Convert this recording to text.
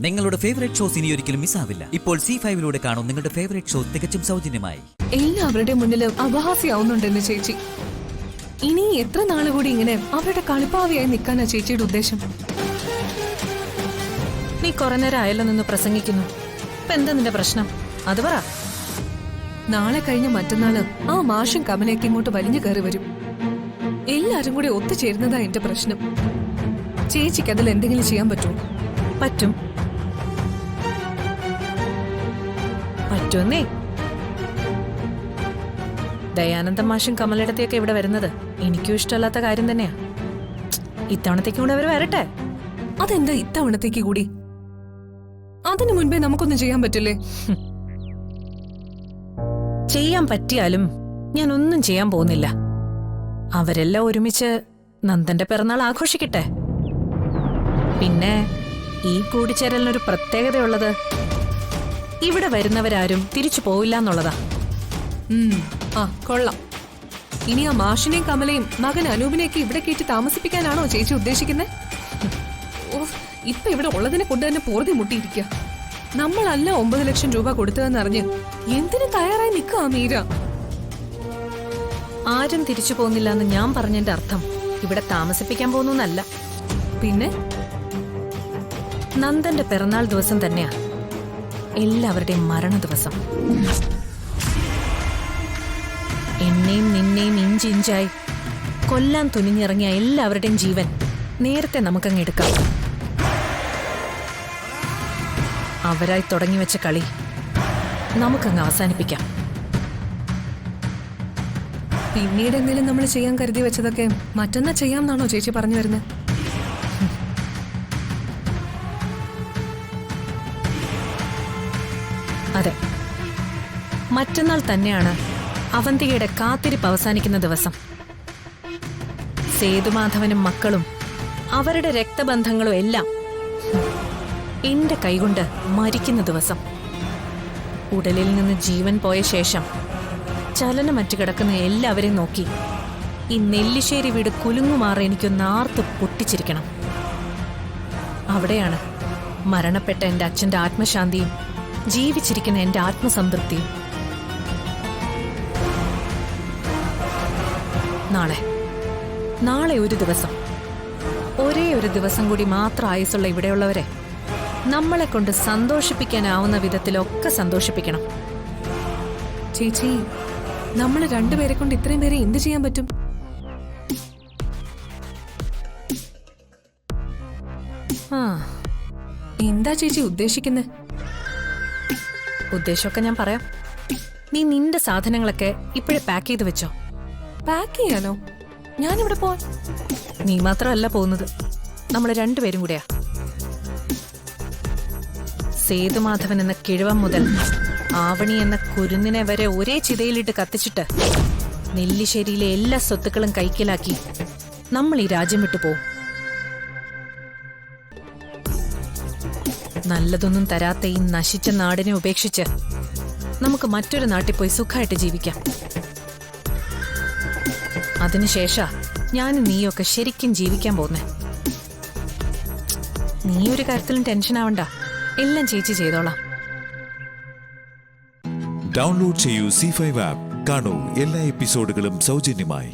നിങ്ങളുടെ favourite shows ഇനി ഒരിക്കലും മിസ്സാവില്ല. ഇപ്പോൾ C5 കാണും നിങ്ങളുടെ ഫേവറേറ്റ് ഷോ തികച്ചും സൗജന്യമായി. എല്ലാവരുടെ മുന്നിലും അപഹാസ്യാവുന്നുണ്ടെന്ന് ചേച്ചി. ഇനി എത്ര നാള് കൂടി ഇങ്ങനെ അവരുടെ കളിപ്പാവിയായി നിൽക്കാനാ ചേച്ചിയുടെ ഉദ്ദേശം? നീ കുറെ നേരം അയല്ലോ നിന്ന് പ്രസംഗിക്കുന്നു. ഇപ്പൊ എന്താ നിന്റെ പ്രശ്നം? അത് പറ. നാളെ കഴിഞ്ഞ മറ്റന്നാള് ആ മാഷും കമലേക്ക് ഇങ്ങോട്ട് വലിഞ്ഞു കയറി വരും. എല്ലാരും കൂടി ഒത്തുചേരുന്നതാ എന്റെ പ്രശ്നം. ചേച്ചിക്ക് അതിൽ എന്തെങ്കിലും ചെയ്യാൻ പറ്റുമോ? പറ്റും. പറ്റുമെന്നേ. ദയാനന്ദ മാഷും കമലടത്തെയൊക്കെ ഇവിടെ വരുന്നത് എനിക്കും ഇഷ്ടമല്ലാത്ത കാര്യം തന്നെയാ. ഇത്തവണത്തേക്കും കൂടെ അവര് വരട്ടെ. അതെന്താ ഇത്തവണത്തേക്ക് കൂടി? അതിനു മുൻപേ നമുക്കൊന്നും ചെയ്യാൻ പറ്റില്ലേ? ചെയ്യാൻ പറ്റിയാലും ഞാൻ ഒന്നും ചെയ്യാൻ പോകുന്നില്ല. അവരെല്ലാം ഒരുമിച്ച് നന്ദന്റെ പിറന്നാൾ ആഘോഷിക്കട്ടെ. പിന്നെ ഈ കൂടിച്ചേരലിനൊരു പ്രത്യേകതയുള്ളത് ഇവിടെ വരുന്നവരാരും തിരിച്ചു പോവില്ല എന്നുള്ളതാ. ആ കൊള്ളാം. ഇനി ആ മാഷിനെയും കമലയും മകൻ അനൂപിനെയൊക്കെ ഇവിടെ കയറ്റി താമസിപ്പിക്കാനാണോ ചേച്ചി ഉദ്ദേശിക്കുന്നത്? ഇപ്പൊ ഇവിടെ ഉള്ളതിനെ കൊണ്ട് തന്നെ പോർതി മുട്ടിയിരിക്കുക. നമ്മളല്ല 9 ലക്ഷം രൂപ കൊടുത്തതെന്ന് അറിഞ്ഞ് എന്തിനു തയ്യാറായി നിൽക്കുക മീര? ആരും തിരിച്ചു പോകുന്നില്ല എന്ന് ഞാൻ പറഞ്ഞതിന്റെ അർത്ഥം ഇവിടെ താമസിപ്പിക്കാൻ പോകുന്നല്ല. പിന്നെ നന്ദന്റെ പിറന്നാൾ ദിവസം തന്നെയാ എല്ലാവരുടെയും മരണ ദിവസം. എന്നെയും നിന്നെയും ഇഞ്ചിഞ്ചായി കൊല്ലാൻ തുനിഞ്ഞിറങ്ങിയ എല്ലാവരുടെയും ജീവൻ നേരത്തെ നമുക്കങ്ങ് എടുക്കാം. അവരായി തുടങ്ങിവെച്ച കളി നമുക്കങ്ങ് അവസാനിപ്പിക്കാം. പിന്നീട് എന്തെങ്കിലും നമ്മൾ ചെയ്യാൻ കരുതി വെച്ചതൊക്കെ മറ്റന്നാ ചെയ്യാമെന്നാണോ ചേച്ചി പറഞ്ഞു വരുന്നത്? അതെ, മറ്റന്നാൾ തന്നെയാണ് അവന്തികയുടെ കാത്തിരിപ്പ് അവസാനിക്കുന്ന ദിവസം. സേതുമാധവനും മക്കളും അവരുടെ രക്തബന്ധങ്ങളും എല്ലാം എന്റെ കൈകൊണ്ട് മരിക്കുന്ന ദിവസം. ഉടലിൽ നിന്ന് ജീവൻ പോയ ശേഷം ചലനമറ്റ് കിടക്കുന്ന എല്ലാവരെയും നോക്കി ഈ നെല്ലിശ്ശേരി വീട് കുലുങ്ങുമാറി എനിക്കൊന്ന് ആർത്ത് പൊട്ടിച്ചിരിക്കണം. അവിടെയാണ് മരണപ്പെട്ട എന്റെ അച്ഛന്റെ ആത്മശാന്തിയും ജീവിച്ചിരിക്കുന്ന എന്റെ ആത്മസംതൃപ്തിയും. നാളെ ഒരു ദിവസം, ഒരേ ഒരു ദിവസം കൂടി മാത്രം ആയുസുള്ള ഇവിടെയുള്ളവരെ നമ്മളെ കൊണ്ട് സന്തോഷിപ്പിക്കാനാവുന്ന വിധത്തിലൊക്കെ സന്തോഷിപ്പിക്കണം. ചേച്ചി, നമ്മൾ രണ്ടുപേരെ കൊണ്ട് ഇത്രയും പേരെ എന്ത് ചെയ്യാൻ പറ്റും? എന്താ ചേച്ചി ഉദ്ദേശിക്കുന്നത്? ഉദ്ദേശമൊക്കെ ഞാൻ പറയാം. നീ നിന്റെ സാധനങ്ങളൊക്കെ ഇപ്പോഴേ പാക്ക് ചെയ്ത് വെച്ചോ. പാക്ക് ചെയ്യാനോ? ഞാനിവിടെ പോവാൻ? നീ മാത്രമല്ല പോകുന്നത്, നമ്മൾ രണ്ടുപേരും കൂടെയാ. സേതുമാധവൻ എന്ന കിഴവൻ മുതൽ ആവണി എന്ന കുരുന്നിനെ വരെ ഒരേ ചിതയിലിട്ട് കത്തിച്ചിട്ട് നെല്ലിശ്ശേരിയിലെ എല്ലാ സ്വത്തുക്കളും കൈക്കലാക്കി നമ്മൾ ഈ രാജ്യം വിട്ടു പോവും. നല്ലതൊന്നും തരാത്ത ഈ നശിച്ച നാടിനെ ഉപേക്ഷിച്ച് നമുക്ക് മറ്റൊരു നാട്ടിൽ പോയി സുഖമായിട്ട് ജീവിക്കാം. അതിനുശേഷം ഞാനും നീയൊക്കെ ശരിക്കും ജീവിക്കാൻ പോന്നേ. നീ ഒരു കാര്യത്തിലും ടെൻഷൻ ആവണ്ട, എല്ലാം ചേച്ചി ചെയ്തോളാം. ഡൗൺലോഡ് ചെയ്യൂ C5 ആപ്പ്. കാണൂ എല്ലാ എപ്പിസോഡുകളും സൗജന്യമായി.